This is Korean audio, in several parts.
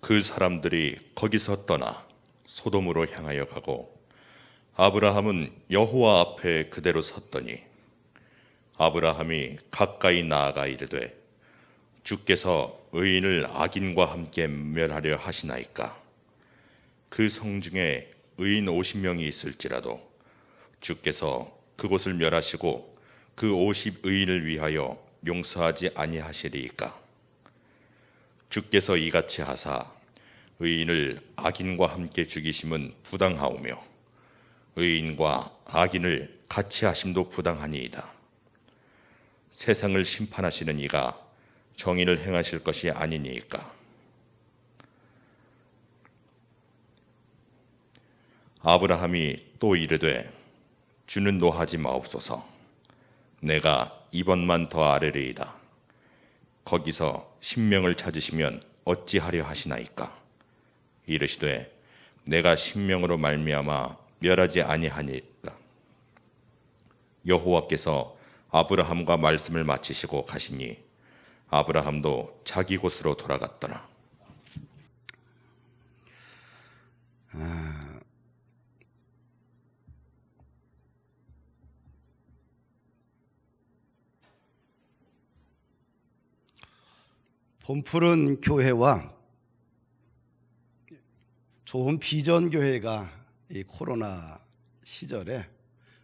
그 사람들이 거기서 떠나 소돔으로 향하여 가고 아브라함은 여호와 앞에 그대로 섰더니 아브라함이 가까이 나아가 이르되 주께서 의인을 악인과 함께 멸하려 하시나이까. 그 성중에 의인 50명이 있을지라도 주께서 그곳을 멸하시고 그 50의인을 위하여 용서하지 아니하시리이까. 주께서 이같이 하사 의인을 악인과 함께 죽이심은 부당하오며 의인과 악인을 같이 하심도 부당하니이다. 세상을 심판하시는 이가 정의를 행하실 것이 아니니이까. 아브라함이 또 이르되 주는 노하지 마옵소서. 내가 이번만 더 아뢰리이다. 거기서 신명을 찾으시면 어찌하려 하시나이까. 이르시되 내가 신명으로 말미암아 멸하지 아니하니까. 여호와께서 아브라함과 말씀을 마치시고 가시니 아브라함도 자기 곳으로 돌아갔더라. 봄푸른 교회와 좋은 비전 교회가 이 코로나 시절에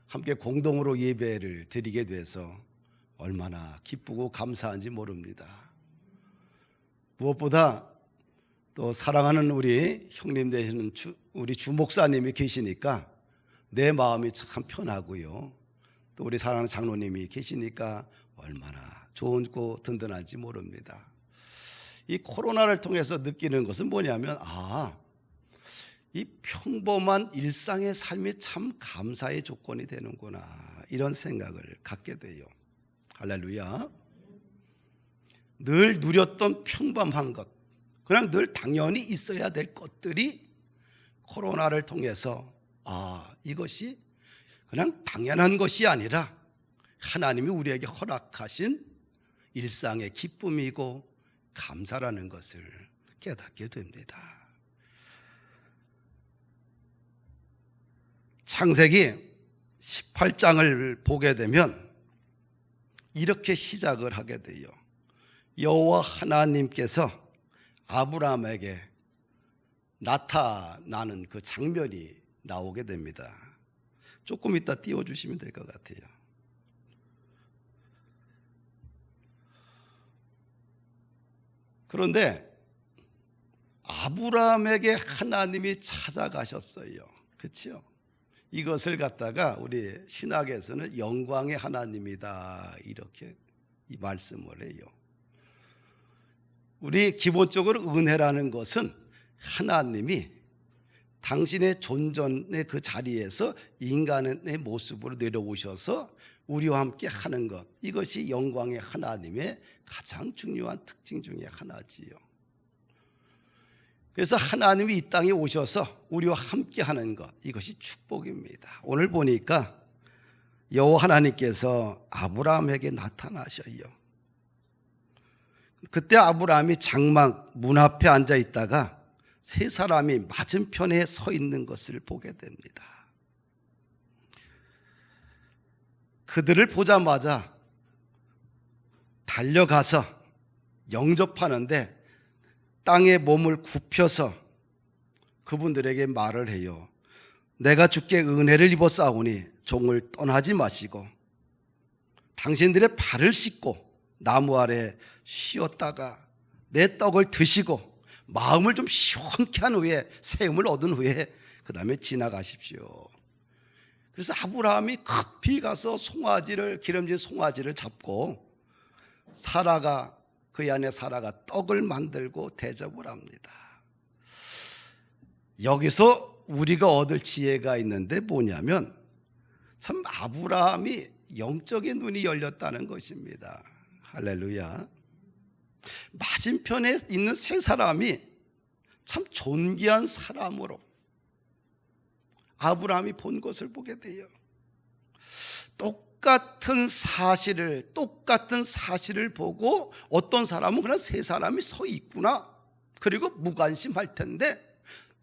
함께 공동으로 예배를 드리게 돼서 얼마나 기쁘고 감사한지 모릅니다. 무엇보다 또 사랑하는 우리 형님 되시는 우리 주 목사님이 계시니까 내 마음이 참 편하고요. 또 우리 사랑하는 장로님이 계시니까 얼마나 좋고 든든한지 모릅니다. 이 코로나를 통해서 느끼는 것은 뭐냐면 이 평범한 일상의 삶이 참 감사의 조건이 되는구나, 이런 생각을 갖게 돼요. 할렐루야. 늘 누렸던 평범한 것, 그냥 늘 당연히 있어야 될 것들이 코로나를 통해서 이것이 그냥 당연한 것이 아니라 하나님이 우리에게 허락하신 일상의 기쁨이고 감사라는 것을 깨닫게 됩니다. 창세기 18장을 보게 되면 이렇게 시작을 하게 돼요. 여호와 하나님께서 아브라함에게 나타나는 그 장면이 나오게 됩니다. 조금 이따 띄워주시면 될 것 같아요. 그런데 아브라함에게 하나님이 찾아가셨어요. 그렇죠? 이것을 갖다가 우리 신학에서는 영광의 하나님이다, 이렇게 이 말씀을 해요. 우리 기본적으로 은혜라는 것은 하나님이 당신의 존전의 그 자리에서 인간의 모습으로 내려오셔서 우리와 함께 하는 것, 이것이 영광의 하나님의 가장 중요한 특징 중에 하나지요. 그래서 하나님이 이 땅에 오셔서 우리와 함께 하는 것, 이것이 축복입니다. 오늘 보니까 여호와 하나님께서 아브라함에게 나타나셔요. 그때 아브라함이 장막 문 앞에 앉아 있다가 세 사람이 맞은편에 서 있는 것을 보게 됩니다. 그들을 보자마자 달려가서 영접하는데 땅에 몸을 굽혀서 그분들에게 말을 해요. 내가 주께 은혜를 입었사오니 종을 떠나지 마시고 당신들의 발을 씻고 나무 아래 쉬었다가 내 떡을 드시고 마음을 좀 시원케 한 후에 세움을 얻은 후에 그 다음에 지나가십시오. 그래서 아브라함이 급히 가서 기름진 송아지를 잡고 그 안에 사라가 떡을 만들고 대접을 합니다. 여기서 우리가 얻을 지혜가 있는데 뭐냐면 참 아브라함이 영적인 눈이 열렸다는 것입니다. 할렐루야. 맞은편에 있는 세 사람이 참 존귀한 사람으로 아브라함이 본 것을 보게 돼요. 똑같은 사실을 보고 어떤 사람은 그냥 세 사람이 서 있구나, 그리고 무관심할 텐데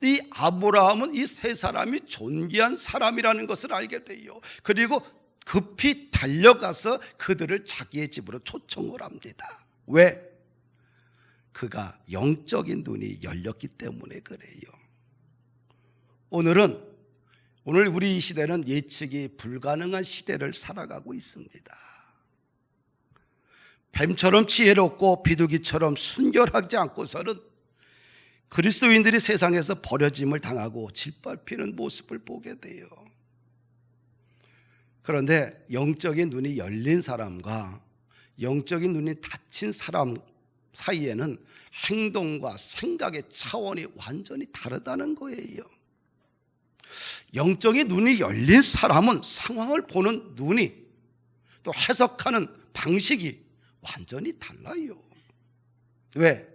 이 아브라함은 이 세 사람이 존귀한 사람이라는 것을 알게 돼요. 그리고 급히 달려가서 그들을 자기의 집으로 초청을 합니다. 왜? 그가 영적인 눈이 열렸기 때문에 그래요. 오늘 우리 이 시대는 예측이 불가능한 시대를 살아가고 있습니다. 뱀처럼 지혜롭고 비둘기처럼 순결하지 않고서는 그리스도인들이 세상에서 버려짐을 당하고 짓밟히는 모습을 보게 돼요. 그런데 영적인 눈이 열린 사람과 영적인 눈이 닫힌 사람 사이에는 행동과 생각의 차원이 완전히 다르다는 거예요. 영적인 눈이 열린 사람은 상황을 보는 눈이 또 해석하는 방식이 완전히 달라요. 왜?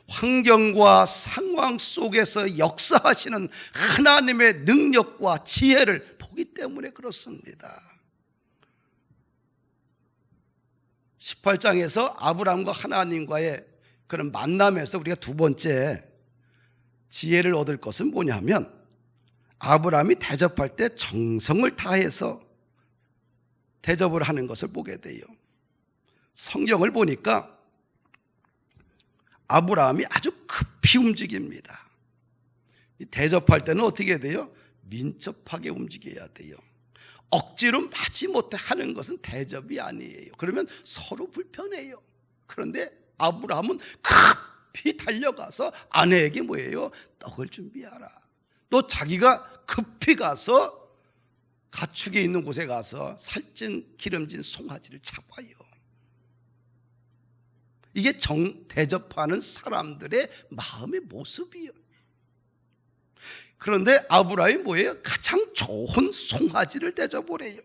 환경과 상황 속에서 역사하시는 하나님의 능력과 지혜를 보기 때문에 그렇습니다. 18장에서 아브라함과 하나님과의 그런 만남에서 우리가 두 번째 지혜를 얻을 것은 뭐냐면 아브라함이 대접할 때 정성을 다해서 대접을 하는 것을 보게 돼요. 성경을 보니까 아브라함이 아주 급히 움직입니다. 대접할 때는 어떻게 돼요? 민첩하게 움직여야 돼요. 억지로 마지못해 하는 것은 대접이 아니에요. 그러면 서로 불편해요. 그런데 아브라함은 급히 달려가서 아내에게 뭐예요? 떡을 준비하라. 또 자기가 급히 가서 가축에 있는 곳에 가서 살찐 기름진 송아지를 잡아요. 이게 대접하는 사람들의 마음의 모습이에요. 그런데 아브라함이 뭐예요? 가장 좋은 송아지를 대접을 해요.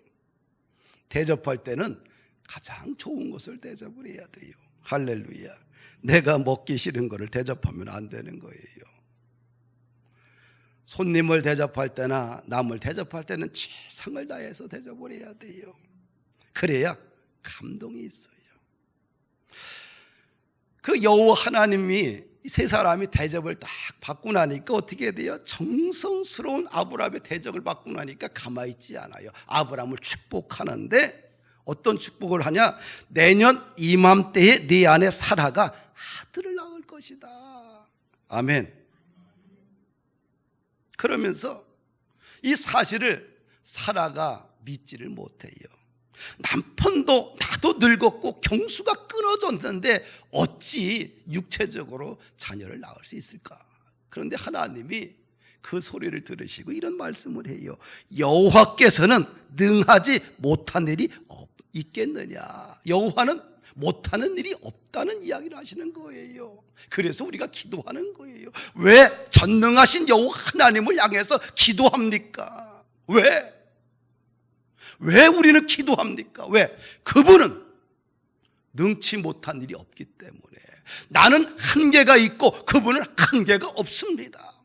대접할 때는 가장 좋은 것을 대접을 해야 돼요. 할렐루야. 내가 먹기 싫은 것을 대접하면 안 되는 거예요. 손님을 대접할 때나 남을 대접할 때는 최선을 다해서 대접을 해야 돼요. 그래야 감동이 있어요. 그 여호와 하나님이 세 사람이 대접을 딱 받고 나니까 어떻게 돼요? 정성스러운 아브라함의 대접을 받고 나니까 가만히 있지 않아요. 아브라함을 축복하는데 어떤 축복을 하냐? 내년 이맘때에 네 아내 사라가 아들을 낳을 것이다. 아멘. 그러면서 이 사실을 사라가 믿지를 못해요. 남편도 나도 늙었고 경수가 끊어졌는데 어찌 육체적으로 자녀를 낳을 수 있을까? 그런데 하나님이 그 소리를 들으시고 이런 말씀을 해요. 여호와께서는 능하지 못한 일이 있겠느냐? 여호와는 못하는 일이 없다는 이야기를 하시는 거예요. 그래서 우리가 기도하는 거예요. 왜 전능하신 여호와 하나님을 향해서 기도합니까? 왜 우리는 기도합니까? 왜? 그분은 능치 못한 일이 없기 때문에. 나는 한계가 있고 그분은 한계가 없습니다.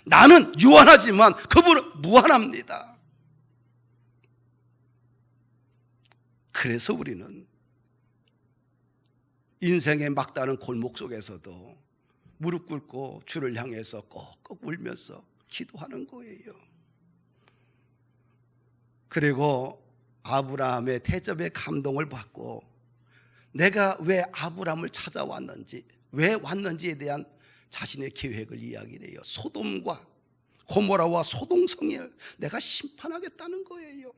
나는 유한하지만 그분은 무한합니다. 그래서 우리는 인생의 막다른 골목 속에서도 무릎 꿇고 주를 향해서 꼭꼭 울면서 기도하는 거예요. 그리고 아브라함의 대접에 감동을 받고 내가 왜 아브라함을 찾아왔는지, 왜 왔는지에 대한 자신의 계획을 이야기를 해요. 소돔과 고모라와 소동성을 내가 심판하겠다는 거예요.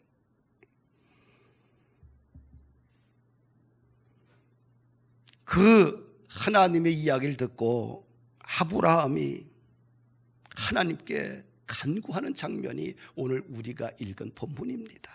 그 하나님의 이야기를 듣고 아브라함이 하나님께 간구하는 장면이 오늘 우리가 읽은 본문입니다.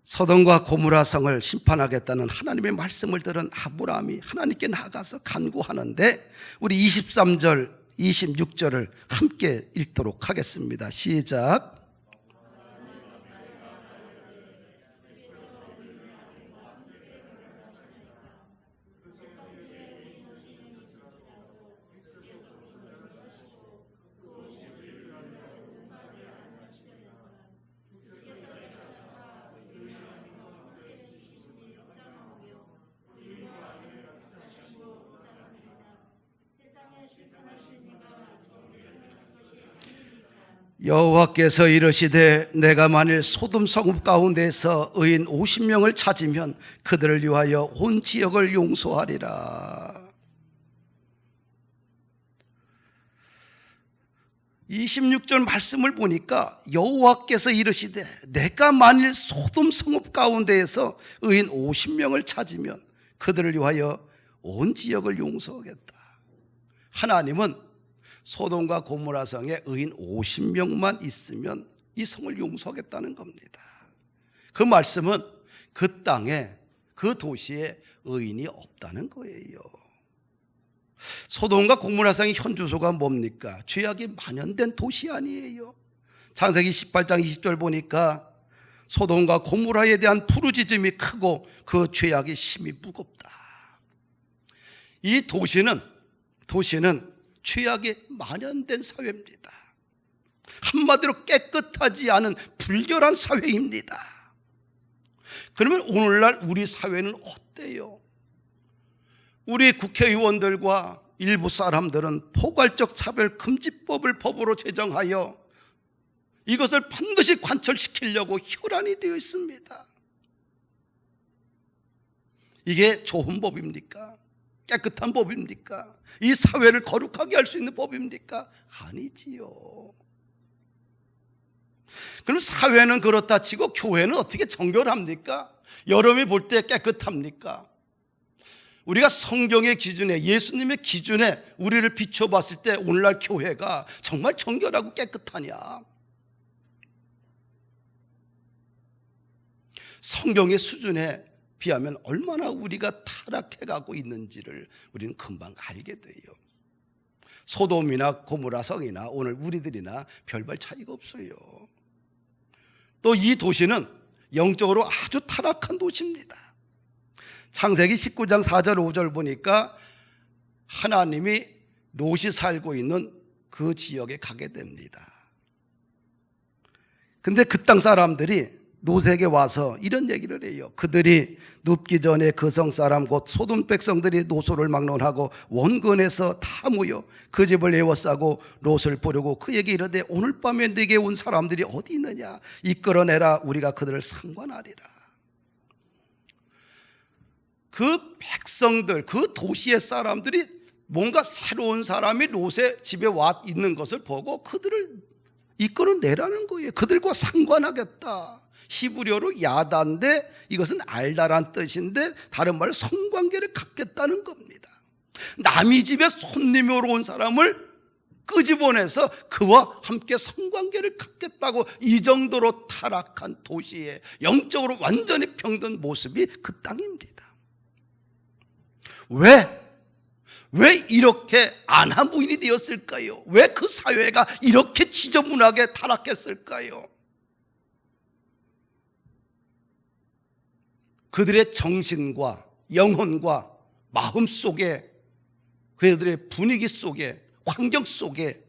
소돔과 고모라 성을 심판하겠다는 하나님의 말씀을 들은 아브라함이 하나님께 나가서 간구하는데 우리 23절, 26절을 함께 읽도록 하겠습니다. 시작. 여호와께서 이르시되 내가 만일 소돔 성읍 가운데서 의인 50명을 찾으면 그들을 위하여 온 지역을 용서하리라. 26절 말씀을 보니까 여호와께서 이르시되 내가 만일 소돔 성읍 가운데에서 의인 50명을 찾으면 그들을 위하여 온 지역을 용서하겠다. 하나님은 소돔과 고모라 성에 의인 50명만 있으면 이 성을 용서하겠다는 겁니다. 그 말씀은 그 땅에, 그 도시에 의인이 없다는 거예요. 소돔과 고모라 성의 현 주소가 뭡니까? 죄악이 만연된 도시 아니에요. 창세기 18장 20절 보니까 소돔과 고모라에 대한 부르짖음이 크고 그 죄악이 심히 무겁다. 이 도시는 죄악이 만연된 사회입니다. 한마디로 깨끗하지 않은 불결한 사회입니다. 그러면 오늘날 우리 사회는 어때요? 우리 국회의원들과 일부 사람들은 포괄적 차별금지법을 법으로 제정하여 이것을 반드시 관철시키려고 혈안이 되어 있습니다. 이게 좋은 법입니까? 깨끗한 법입니까? 이 사회를 거룩하게 할 수 있는 법입니까? 아니지요. 그럼 사회는 그렇다 치고 교회는 어떻게 정결합니까? 여러분이 볼 때 깨끗합니까? 우리가 성경의 기준에, 예수님의 기준에 우리를 비춰봤을 때 오늘날 교회가 정말 정결하고 깨끗하냐? 성경의 수준에 비하면 얼마나 우리가 타락해가고 있는지를 우리는 금방 알게 돼요. 소돔이나 고모라 성이나 오늘 우리들이나 별반 차이가 없어요. 또 이 도시는 영적으로 아주 타락한 도시입니다. 창세기 19장 4절 5절 보니까 하나님이 롯이 살고 있는 그 지역에 가게 됩니다. 근데 그 땅 사람들이 롯에게 와서 이런 얘기를 해요. 그들이 눕기 전에 그 성 사람 곧 소돔 백성들이 노소를 막론하고 원근에서 다 모여 그 집을 에워싸고 롯을 부르고 그에게 이르되 오늘 밤에 네게 온 사람들이 어디 있느냐 이끌어내라 우리가 그들을 상관하리라. 그 백성들, 그 도시의 사람들이 뭔가 새로운 사람이 롯의 집에 와 있는 것을 보고 그들을 이끌어내라는 거예요. 그들과 상관하겠다. 히브리어로 야다인데 이것은 알다란 뜻인데 다른 말로 성관계를 갖겠다는 겁니다. 남의 집에 손님으로 온 사람을 끄집어내서 그와 함께 성관계를 갖겠다고 이 정도로 타락한 도시에 영적으로 완전히 병든 모습이 그 땅입니다. 왜 이렇게 안하무인이 되었을까요? 왜 그 사회가 이렇게 지저분하게 타락했을까요? 그들의 정신과 영혼과 마음 속에 그들의 분위기 속에 환경 속에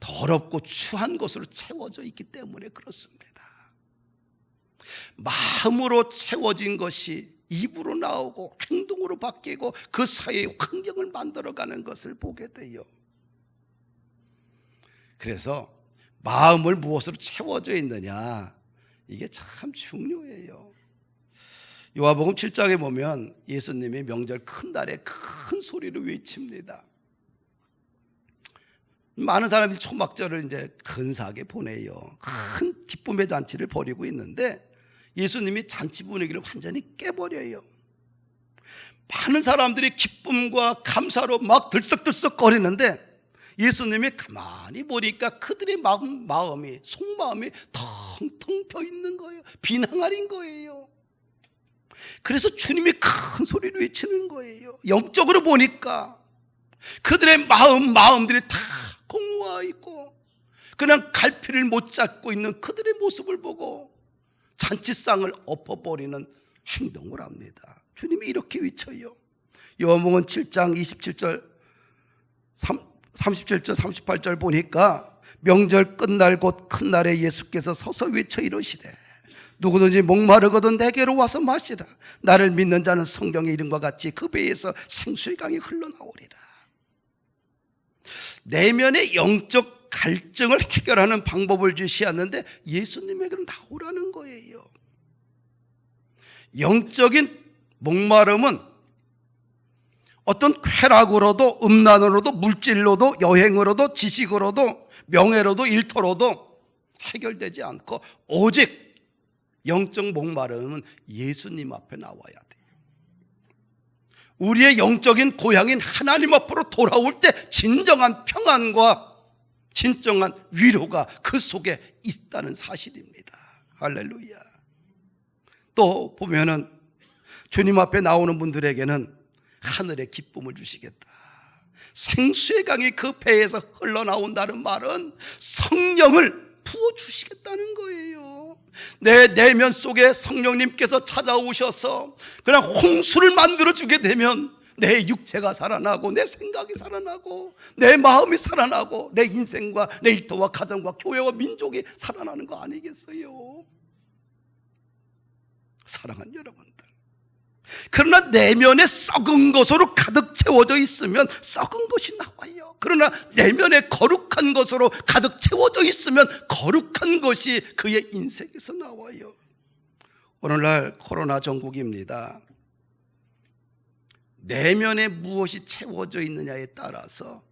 더럽고 추한 것으로 채워져 있기 때문에 그렇습니다. 마음으로 채워진 것이 입으로 나오고 행동으로 바뀌고 그 사회의 환경을 만들어가는 것을 보게 돼요. 그래서 마음을 무엇으로 채워져 있느냐 이게 참 중요해요. 요한복음 7장에 보면 예수님이 명절 큰 날에 큰 소리로 외칩니다. 많은 사람들이 초막절을 이제 근사하게 보내요. 큰 기쁨의 잔치를 벌이고 있는데 예수님이 잔치 분위기를 완전히 깨버려요. 많은 사람들이 기쁨과 감사로 막 들썩들썩 거리는데 예수님이 가만히 보니까 그들의 마음이 속마음이 텅텅 펴 있는 거예요. 빈항아리인 거예요. 그래서 주님이 큰 소리로 외치는 거예요. 영적으로 보니까 그들의 마음들이 다 공허해 있고 그냥 갈피를 못 잡고 있는 그들의 모습을 보고 잔치상을 엎어버리는 행동을 합니다. 주님이 이렇게 외쳐요. 요한복음 7장 27절 37절 38절 보니까 명절 끝날 곧 큰 날에 예수께서 서서 외쳐 이르시되 누구든지 목마르거든 내게로 와서 마시라. 나를 믿는 자는 성경의 이름과 같이 그 배에서 생수의 강이 흘러나오리라. 내면의 영적 영적 갈증을 해결하는 방법을 제시하는데 예수님에게는 나오라는 거예요. 영적인 목마름은 어떤 쾌락으로도, 음란으로도, 물질로도, 여행으로도, 지식으로도, 명예로도, 일터로도 해결되지 않고 오직 영적 목마름은 예수님 앞에 나와야 돼요. 우리의 영적인 고향인 하나님 앞으로 돌아올 때 진정한 평안과 진정한 위로가 그 속에 있다는 사실입니다. 할렐루야. 또 보면은 주님 앞에 나오는 분들에게는 하늘의 기쁨을 주시겠다. 생수의 강이 그 배에서 흘러나온다는 말은 성령을 부어주시겠다는 거예요. 내 내면 속에 성령님께서 찾아오셔서 그냥 홍수를 만들어주게 되면 내 육체가 살아나고 내 생각이 살아나고 내 마음이 살아나고 내 인생과 내 일터와 가정과 교회와 민족이 살아나는 거 아니겠어요? 사랑하는 여러분들, 그러나 내면에 썩은 것으로 가득 채워져 있으면 썩은 것이 나와요. 그러나 내면에 거룩한 것으로 가득 채워져 있으면 거룩한 것이 그의 인생에서 나와요. 오늘날 코로나 전국입니다. 내면에 무엇이 채워져 있느냐에 따라서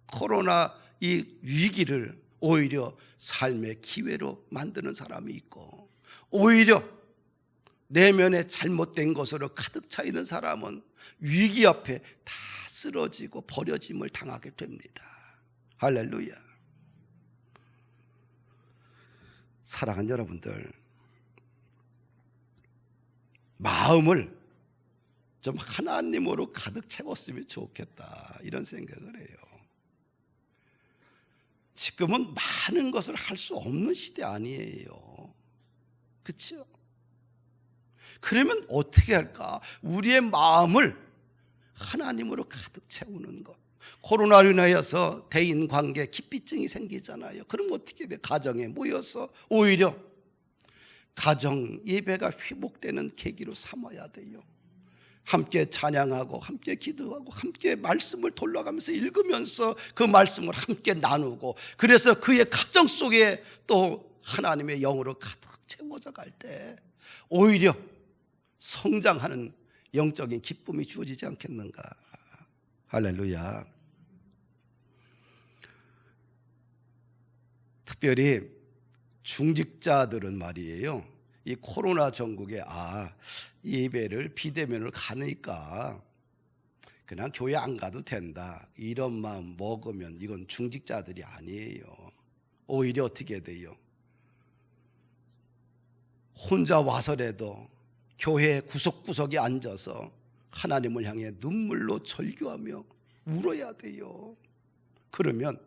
코로나 이 위기를 오히려 삶의 기회로 만드는 사람이 있고, 오히려 내면에 잘못된 것으로 가득 차 있는 사람은 위기 앞에 다 쓰러지고 버려짐을 당하게 됩니다. 할렐루야. 사랑하는 여러분들, 마음을 좀 하나님으로 가득 채웠으면 좋겠다, 이런 생각을 해요. 지금은 많은 것을 할 수 없는 시대 아니에요. 그렇죠? 그러면 어떻게 할까? 우리의 마음을 하나님으로 가득 채우는 것. 코로나로 인하여서 대인관계 기피증이 생기잖아요. 그럼 어떻게 돼? 가정에 모여서 오히려 가정 예배가 회복되는 계기로 삼아야 돼요. 함께 찬양하고 함께 기도하고 함께 말씀을 돌아가면서 읽으면서 그 말씀을 함께 나누고, 그래서 그의 가정 속에 또 하나님의 영으로 가득 채워져 갈 때 오히려 성장하는 영적인 기쁨이 주어지지 않겠는가. 할렐루야. 특별히 중직자들은 말이에요, 이 코로나 전국에 예배를 비대면으로 가니까 그냥 교회 안 가도 된다, 이런 마음 먹으면 이건 중직자들이 아니에요. 오히려 어떻게 돼요? 혼자 와서라도 교회 구석구석에 앉아서 하나님을 향해 눈물로 절규하며 울어야 돼요. 그러면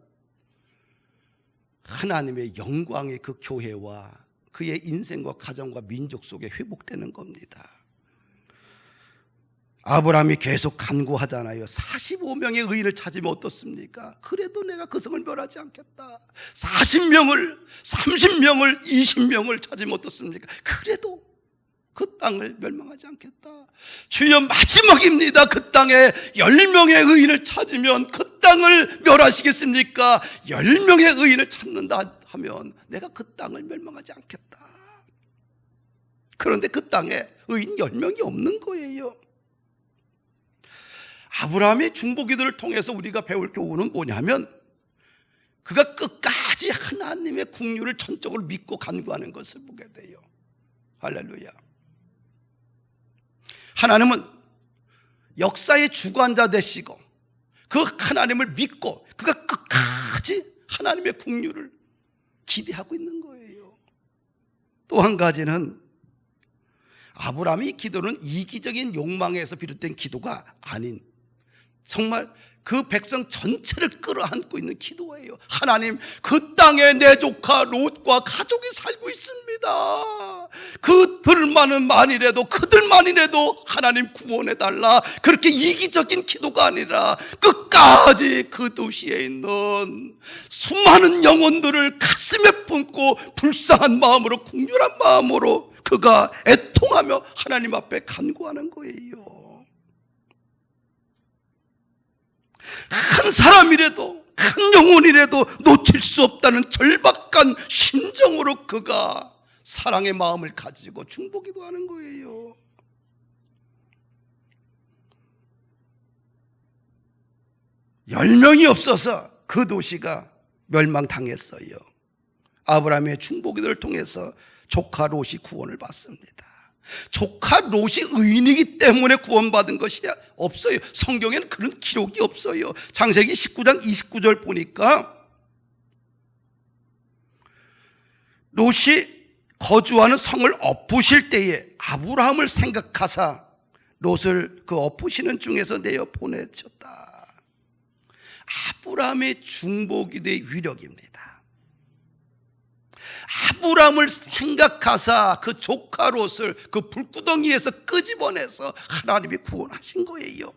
하나님의 영광이 그 교회와 그의 인생과 가정과 민족 속에 회복되는 겁니다. 아브라함이 계속 간구하잖아요. 45명의 의인을 찾으면 어떻습니까? 그래도 내가 그 성을 멸하지 않겠다. 40명을, 30명을, 20명을 찾으면 어떻습니까? 그래도 그 땅을 멸망하지 않겠다. 주여, 마지막입니다. 그 땅에 10명의 의인을 찾으면 그 땅을 멸하시겠습니까? 10명의 의인을 찾는다 하면 내가 그 땅을 멸망하지 않겠다. 그런데 그 땅에 의인 10명이 없는 거예요. 아브라함의 중보기도를 통해서 우리가 배울 교훈은 뭐냐면, 그가 끝까지 하나님의 국류를 전적으로 믿고 간구하는 것을 보게 돼요. 할렐루야. 하나님은 역사의 주관자 되시고 그 하나님을 믿고 그가 끝까지 하나님의 국류를 기대하고 있는 거예요. 또 한 가지는 아브라함의 기도는 이기적인 욕망에서 비롯된 기도가 아닌, 정말 그 백성 전체를 끌어안고 있는 기도예요. 하나님, 그 땅에 내 조카 롯과 가족이 살고 있습니다. 그들만이라도 하나님 구원해달라. 그렇게 이기적인 기도가 아니라 끝까지 그 도시에 있는 수많은 영혼들을 가슴에 품고 불쌍한 마음으로, 긍휼한 마음으로 그가 애통하며 하나님 앞에 간구하는 거예요. 한 사람이라도, 한 한 영혼이라도 놓칠 수 없다는 절박한 심정으로 그가 사랑의 마음을 가지고 중보기도 하는 거예요. 열명이 없어서 그 도시가 멸망당했어요. 아브라함의 중보기도를 통해서 조카 롯이 구원을 받습니다. 조카 롯이 의인이기 때문에 구원받은 것이 없어요. 성경에는 그런 기록이 없어요. 창세기 19장 29절 보니까 롯이 거주하는 성을 엎으실 때에 아브라함을 생각하사 롯을 그 엎으시는 중에서 내어 보내셨다. 아브라함의 중보기도의 위력입니다. 아브라함을 생각하사 그 조카 롯을 그 불구덩이에서 끄집어내서 하나님이 구원하신 거예요.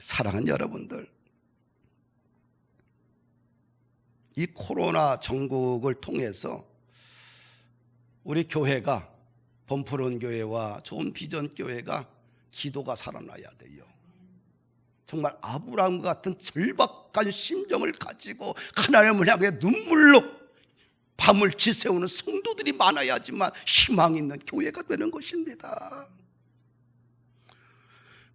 사랑하는 여러분들, 이 코로나 전국을 통해서 우리 교회가, 범푸른 교회와 좋은 비전 교회가 기도가 살아나야 돼요. 정말 아브라함 같은 절박한 심정을 가지고 하나님을 향해 눈물로 밤을 지새우는 성도들이 많아야지만 희망이 있는 교회가 되는 것입니다.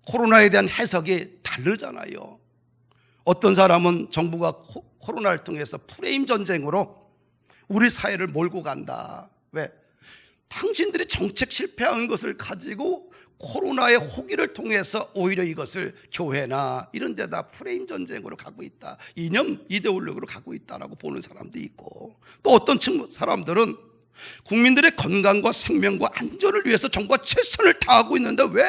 코로나에 대한 해석이 다르잖아요. 어떤 사람은 정부가 코로나를 통해서 프레임 전쟁으로 우리 사회를 몰고 간다. 왜? 당신들이 정책 실패한 것을 가지고 코로나의 호기를 통해서 오히려 이것을 교회나 이런 데다 프레임 전쟁으로 가고 있다, 이념 이데올로기로 가고 있다라고 보는 사람도 있고, 또 어떤 사람들은 국민들의 건강과 생명과 안전을 위해서 정부가 최선을 다하고 있는데 왜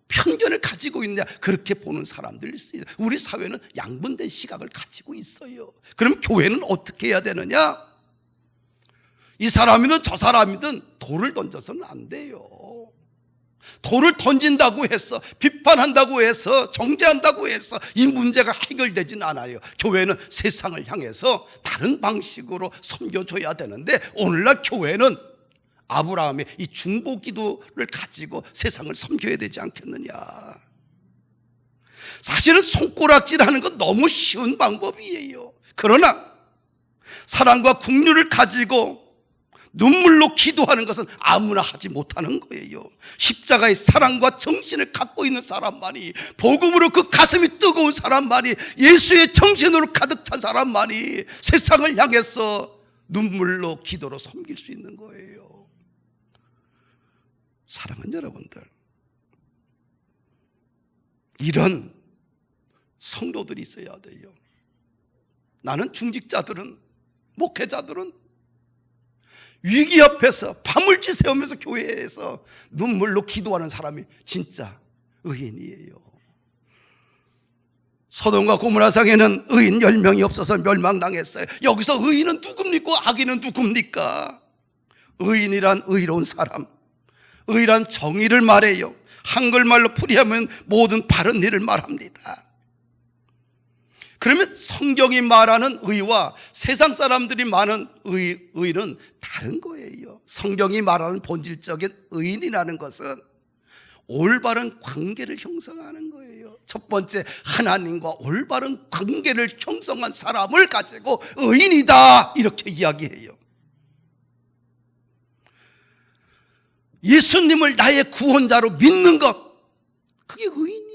편견을 가지고 있느냐, 그렇게 보는 사람들이 있어요. 우리 사회는 양분된 시각을 가지고 있어요. 그럼 교회는 어떻게 해야 되느냐? 이 사람이든 저 사람이든 돌을 던져서는 안 돼요. 돌을 던진다고 해서, 비판한다고 해서, 정죄한다고 해서 이 문제가 해결되진 않아요. 교회는 세상을 향해서 다른 방식으로 섬겨줘야 되는데, 오늘날 교회는 아브라함의 이 중보기도를 가지고 세상을 섬겨야 되지 않겠느냐. 사실은 손가락질하는 건 너무 쉬운 방법이에요. 그러나 사랑과 긍휼을 가지고 눈물로 기도하는 것은 아무나 하지 못하는 거예요. 십자가의 사랑과 정신을 갖고 있는 사람만이, 복음으로 그 가슴이 뜨거운 사람만이, 예수의 정신으로 가득 찬 사람만이 세상을 향해서 눈물로 기도로 섬길 수 있는 거예요. 사랑하는 여러분들, 이런 성도들이 있어야 돼요. 나는 중직자들은, 목회자들은 위기 앞에서 밤을 지새우면서 교회에서 눈물로 기도하는 사람이 진짜 의인이에요. 소돔과 고모라성에는 의인 10명이 없어서 멸망당했어요. 여기서 의인은 누굽니까? 악인은 누굽니까? 의인이란 의로운 사람, 의란 정의를 말해요. 한글말로 풀이하면 모든 바른 일을 말합니다. 그러면 성경이 말하는 의와 세상 사람들이 말하는 의는 다른 거예요. 성경이 말하는 본질적인 의인이라는 것은 올바른 관계를 형성하는 거예요. 첫 번째, 하나님과 올바른 관계를 형성한 사람을 가지고 의인이다, 이렇게 이야기해요. 예수님을 나의 구원자로 믿는 것, 그게 의인이에요.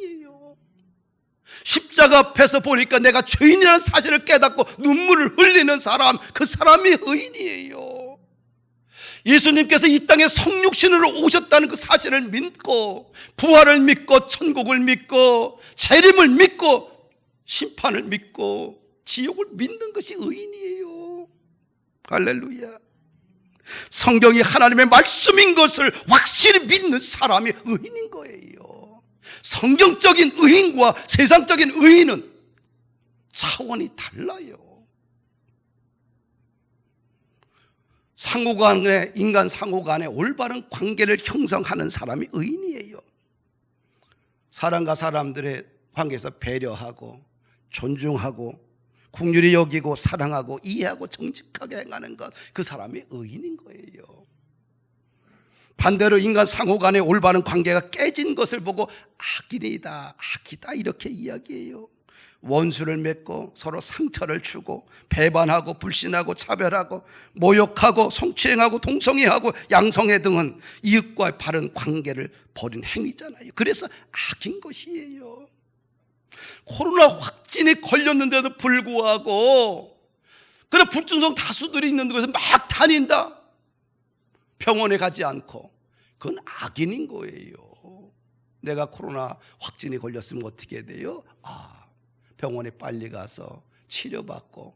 십자가 앞에서 보니까 내가 죄인이라는 사실을 깨닫고 눈물을 흘리는 사람, 그 사람이 의인이에요. 예수님께서 이 땅에 성육신으로 오셨다는 그 사실을 믿고, 부활을 믿고, 천국을 믿고, 재림을 믿고, 심판을 믿고, 지옥을 믿는 것이 의인이에요. 할렐루야. 성경이 하나님의 말씀인 것을 확실히 믿는 사람이 의인인 거예요. 성경적인 의인과 세상적인 의인은 차원이 달라요. 상호간에, 인간 상호간에 올바른 관계를 형성하는 사람이 의인이에요. 사람과 사람들의 관계에서 배려하고 존중하고 긍휼히 여기고 사랑하고 이해하고 정직하게 행하는 것, 그 사람이 의인인 거예요. 반대로 인간 상호 간의 올바른 관계가 깨진 것을 보고 악인이다, 악이다 이렇게 이야기해요. 원수를 맺고 서로 상처를 주고 배반하고 불신하고 차별하고 모욕하고 성추행하고 동성애하고 양성애 등은 이웃과의 바른 관계를 버린 행위잖아요. 그래서 악인 것이에요. 코로나 확진이 걸렸는데도 불구하고 그런 불충성 다수들이 있는 곳에 막 다닌다. 병원에 가지 않고. 그건 악인인 거예요. 내가 코로나 확진이 걸렸으면 어떻게 돼요? 병원에 빨리 가서 치료받고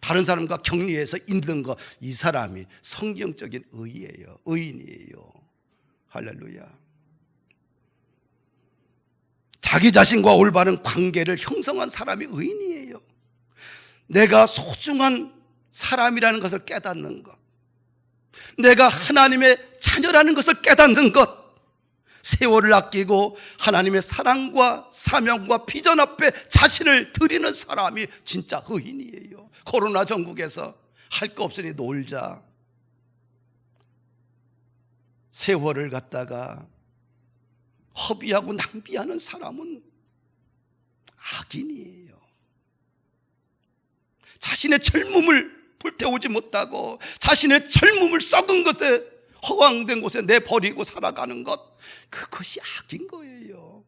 다른 사람과 격리해서 있는 거, 이 사람이 성경적인 의예요. 의인이에요. 할렐루야. 자기 자신과 올바른 관계를 형성한 사람이 의인이에요. 내가 소중한 사람이라는 것을 깨닫는 것, 내가 하나님의 자녀라는 것을 깨닫는 것, 세월을 아끼고 하나님의 사랑과 사명과 비전 앞에 자신을 드리는 사람이 진짜 의인이에요. 코로나 전국에서 할 거 없으니 놀자, 세월을 갖다가 허비하고 낭비하는 사람은 악인이에요. 자신의 젊음을 불태우지 못하고 자신의 젊음을 썩은 것에 허황된 곳에 내버리고 살아가는 것, 그것이 악인 거예요.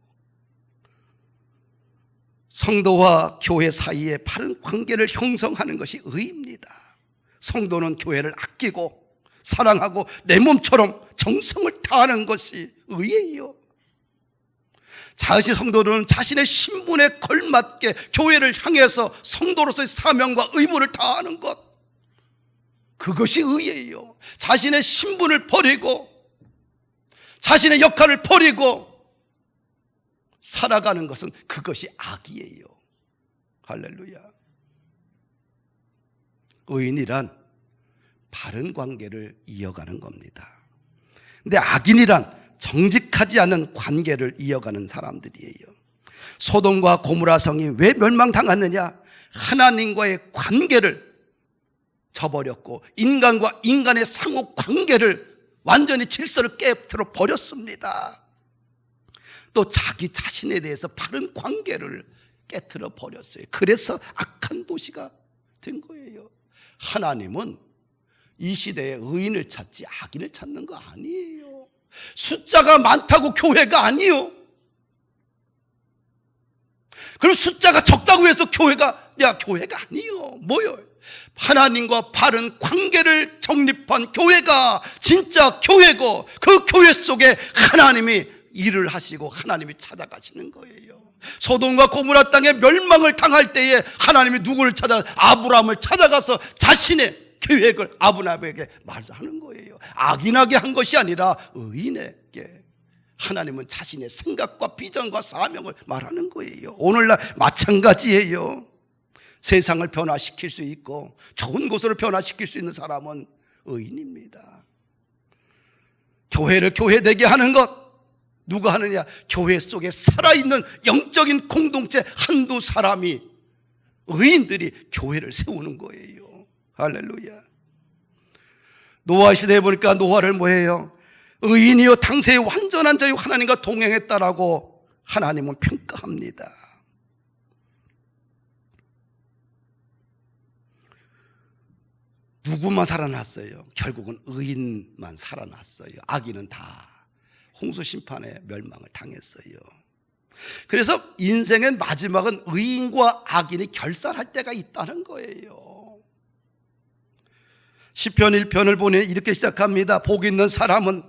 성도와 교회 사이에 바른 관계를 형성하는 것이 의입니다. 성도는 교회를 아끼고 사랑하고 내 몸처럼 정성을 다하는 것이 의예요. 자신 성도는 자신의 신분에 걸맞게 교회를 향해서 성도로서의 사명과 의무를 다하는 것, 그것이 의예요. 자신의 신분을 버리고 자신의 역할을 버리고 살아가는 것은 그것이 악이에요. 할렐루야. 의인이란 바른 관계를 이어가는 겁니다. 근데 악인이란 정직하지 않은 관계를 이어가는 사람들이에요. 소돔과 고모라 성이 왜 멸망당했느냐? 하나님과의 관계를 저버렸고 인간과 인간의 상호 관계를 완전히 질서를 깨뜨려 버렸습니다. 또 자기 자신에 대해서 바른 관계를 깨뜨려 버렸어요. 그래서 악한 도시가 된 거예요. 하나님은 이 시대에 의인을 찾지 악인을 찾는 거 아니에요. 숫자가 많다고 교회가 아니에요. 그럼 숫자가 적다고 해서 교회가 아니에요. 뭐요? 하나님과 바른 관계를 정립한 교회가 진짜 교회고, 그 교회 속에 하나님이 일을 하시고 하나님이 찾아가시는 거예요. 소돔과 고모라 땅에 멸망을 당할 때에 하나님이 누구를 아브라함을 찾아가서 자신의 계획을 아브라함에게 말하는 거예요. 악인하게 한 것이 아니라 의인에게 하나님은 자신의 생각과 비전과 사명을 말하는 거예요. 오늘날 마찬가지예요. 세상을 변화시킬 수 있고 좋은 곳으로 변화시킬 수 있는 사람은 의인입니다. 교회를 교회되게 하는 것, 누가 하느냐? 교회 속에 살아있는 영적인 공동체 한두 사람이, 의인들이 교회를 세우는 거예요. 할렐루야. 노아 시대에 보니까 노아를 뭐예요? 의인이요 당세의 완전한 자요 하나님과 동행했다라고 하나님은 평가합니다. 누구만 살아났어요? 결국은 의인만 살아났어요. 악인은 다 홍수 심판의 멸망을 당했어요. 그래서 인생의 마지막은 의인과 악인이 결산할 때가 있다는 거예요. 시편 1편을 보니 이렇게 시작합니다. 복 있는 사람은,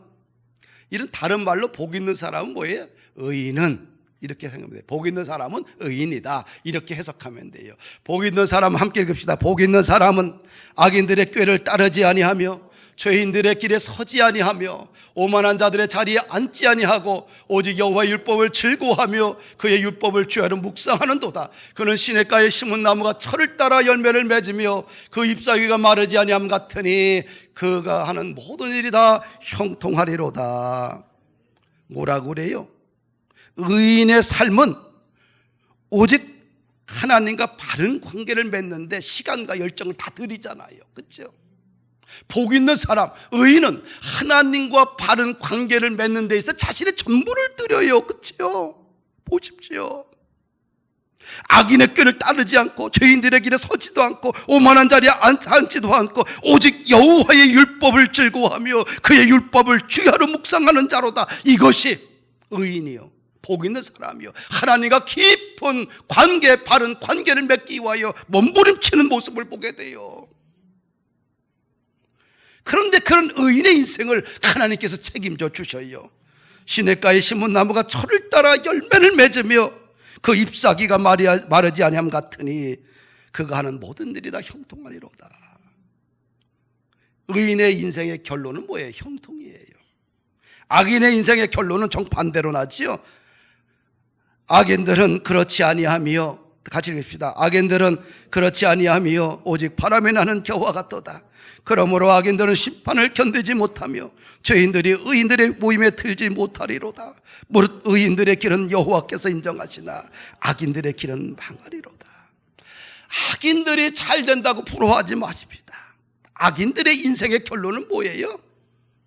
이런 다른 말로 복 있는 사람은 뭐예요? 의인은, 이렇게 생각하면 돼요. 복 있는 사람은 의인이다, 이렇게 해석하면 돼요. 복 있는 사람 함께 읽읍시다. 복 있는 사람은 악인들의 꾀를 따르지 아니하며 죄인들의 길에 서지 아니하며 오만한 자들의 자리에 앉지 아니하고 오직 여호와의 율법을 즐거워하며 그의 율법을 주야로 묵상하는도다. 그는 시냇가에 심은 나무가 철을 따라 열매를 맺으며 그 잎사귀가 마르지 아니함 같으니 그가 하는 모든 일이 다 형통하리로다. 뭐라고 그래요? 의인의 삶은 오직 하나님과 바른 관계를 맺는데 시간과 열정을 다 들이잖아요. 그렇죠? 복 있는 사람, 의인은 하나님과 바른 관계를 맺는 데 있어 자신의 전부를 드려요. 그렇죠? 보십시오. 악인의 꾀를 따르지 않고 죄인들의 길에 서지도 않고 오만한 자리에 앉지도 않고 오직 여호와의 율법을 즐거워하며 그의 율법을 주야로 묵상하는 자로다. 이것이 의인이요, 복 있는 사람이요, 하나님과 깊은 관계, 바른 관계를 맺기 위하여 몸부림치는 모습을 보게 돼요. 그런데 그런 의인의 인생을 하나님께서 책임져 주셔요. 시냇가에 심은 나무가 철을 따라 열매를 맺으며 그 잎사귀가 마르지 아니함 같으니 그가 하는 모든 일이 다 형통하리로다. 의인의 인생의 결론은 뭐예요? 형통이에요. 악인의 인생의 결론은 정반대로 나지요. 악인들은 그렇지 아니하며, 같이 읽읍시다. 악인들은 그렇지 아니하며 오직 바람에 나는 겨와 같도다. 그러므로 악인들은 심판을 견디지 못하며 죄인들이 의인들의 모임에 들지 못하리로다. 무릇 의인들의 길은 여호와께서 인정하시나 악인들의 길은 망하리로다. 악인들이 잘 된다고 부러워하지 마십시다. 악인들의 인생의 결론은 뭐예요?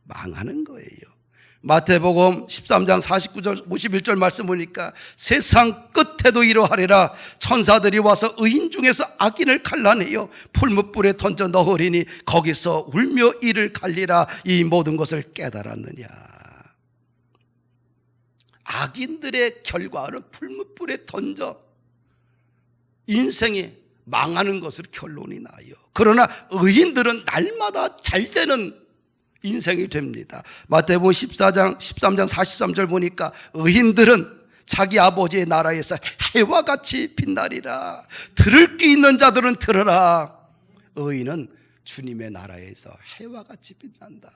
망하는 거예요. 마태복음 13장 49절 51절 말씀 보니까 세상 끝에도 이러하리라. 천사들이 와서 의인 중에서 악인을 갈라내어 풀무불에 던져 넣으리니 거기서 울며 이를 갈리라. 이 모든 것을 깨달았느냐. 악인들의 결과는 풀무불에 던져 인생이 망하는 것으로 결론이 나요. 그러나 의인들은 날마다 잘 되는 인생이 됩니다. 마태복음 13장 43절 보니까 의인들은 자기 아버지의 나라에서 해와 같이 빛나리라. 들을 귀 있는 자들은 들으라. 의인은 주님의 나라에서 해와 같이 빛난다.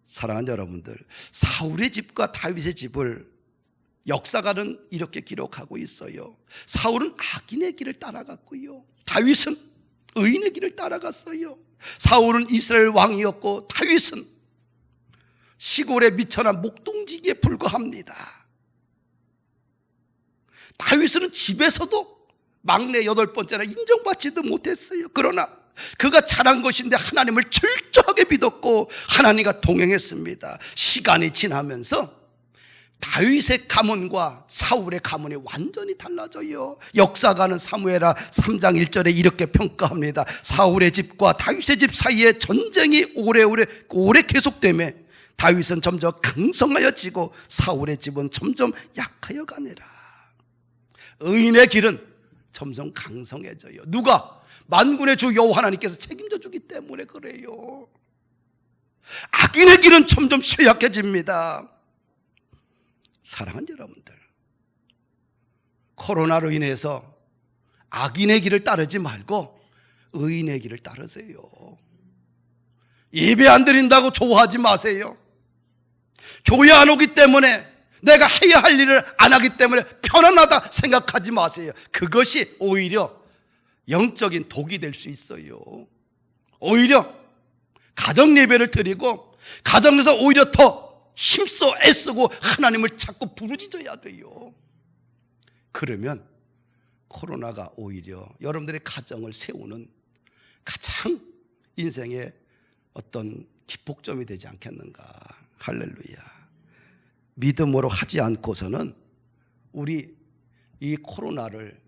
사랑하는 여러분들, 사울의 집과 다윗의 집을 역사가는 이렇게 기록하고 있어요. 사울은 악인의 길을 따라갔고요, 다윗은 의인의 길을 따라갔어요. 사울은 이스라엘 왕이었고 다윗은 시골에 미천한 목동지기에 불과합니다. 다윗은 집에서도 막내 8번째나 인정받지도 못했어요. 그러나 그가 잘한 것인데 하나님을 철저하게 믿었고 하나님과 동행했습니다. 시간이 지나면서 다윗의 가문과 사울의 가문이 완전히 달라져요. 역사가는 사무엘하 3장 1절에 이렇게 평가합니다. 사울의 집과 다윗의 집 사이에 전쟁이 오래 계속되며 다윗은 점점 강성하여지고 사울의 집은 점점 약하여 가니라. 의인의 길은 점점 강성해져요. 누가? 만군의 주 여호와 하나님께서 책임져 주기 때문에 그래요. 악인의 길은 점점 쇠약해집니다. 사랑하는 여러분들, 코로나로 인해서 악인의 길을 따르지 말고 의인의 길을 따르세요. 예배 안 드린다고 좋아하지 마세요. 교회 안 오기 때문에, 내가 해야 할 일을 안 하기 때문에 편안하다 생각하지 마세요. 그것이 오히려 영적인 독이 될 수 있어요. 오히려 가정 예배를 드리고 가정에서 오히려 더 힘써 애쓰고 하나님을 자꾸 부르짖어야 돼요. 그러면 코로나가 오히려 여러분들의 가정을 세우는 가장 인생의 어떤 기폭점이 되지 않겠는가. 할렐루야. 믿음으로 하지 않고서는 우리 이 코로나를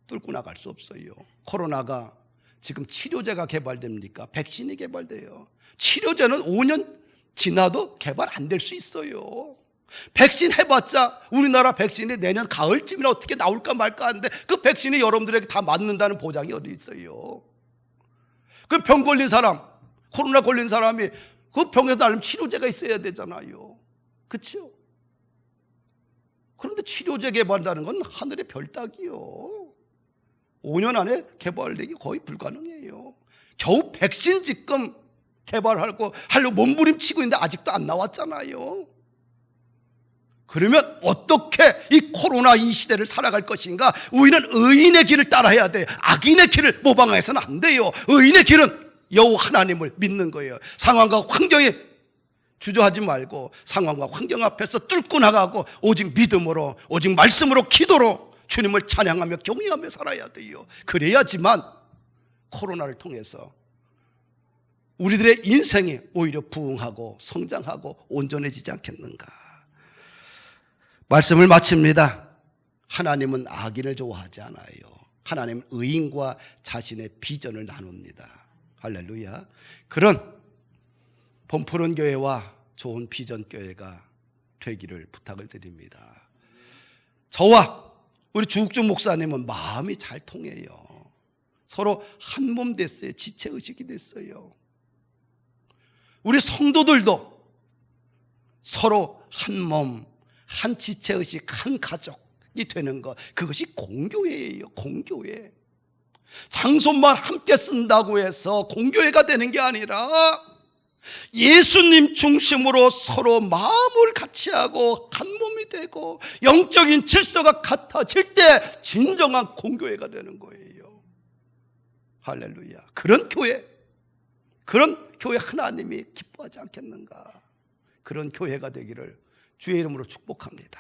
뚫고 나갈 수 없어요. 코로나가 지금 치료제가 개발됩니까? 백신이 개발돼요. 치료제는 5년 지나도 개발 안 될 수 있어요. 백신 해봤자 우리나라 백신이 내년 가을쯤이나 어떻게 나올까 말까 하는데 그 백신이 여러분들에게 다 맞는다는 보장이 어디 있어요? 그 병 걸린 사람, 코로나 걸린 사람이 그 병에서 나름 치료제가 있어야 되잖아요. 그렇죠? 그런데 치료제 개발한다는 건 하늘의 별 따기요. 5년 안에 개발되기 거의 불가능해요. 겨우 백신 지금 개발하려고 몸부림치고 있는데 아직도 안 나왔잖아요. 그러면 어떻게 이 코로나 이 시대를 살아갈 것인가? 우리는 의인의 길을 따라야 돼요. 악인의 길을 모방해서는 안 돼요. 의인의 길은 여호와 하나님을 믿는 거예요. 상황과 환경에 주저하지 말고 상황과 환경 앞에서 뚫고 나가고 오직 믿음으로, 오직 말씀으로, 기도로 주님을 찬양하며 경외하며 살아야 돼요. 그래야지만 코로나를 통해서 우리들의 인생이 오히려 부흥하고 성장하고 온전해지지 않겠는가. 말씀을 마칩니다. 하나님은 악인을 좋아하지 않아요. 하나님은 의인과 자신의 비전을 나눕니다. 할렐루야. 그런 범푸른 교회와 좋은 비전 교회가 되기를 부탁을 드립니다. 저와 우리 주국중 목사님은 마음이 잘 통해요. 서로 한 몸 됐어요. 지체의식이 됐어요. 우리 성도들도 서로 한 몸, 한 지체의식, 한 가족이 되는 것, 그것이 공교회예요. 공교회. 장소만 함께 쓴다고 해서 공교회가 되는 게 아니라 예수님 중심으로 서로 마음을 같이 하고 한 몸이 되고 영적인 질서가 같아질 때 진정한 공교회가 되는 거예요. 할렐루야. 그런 교회 하나님이 기뻐하지 않겠는가. 그런 교회가 되기를 주의 이름으로 축복합니다.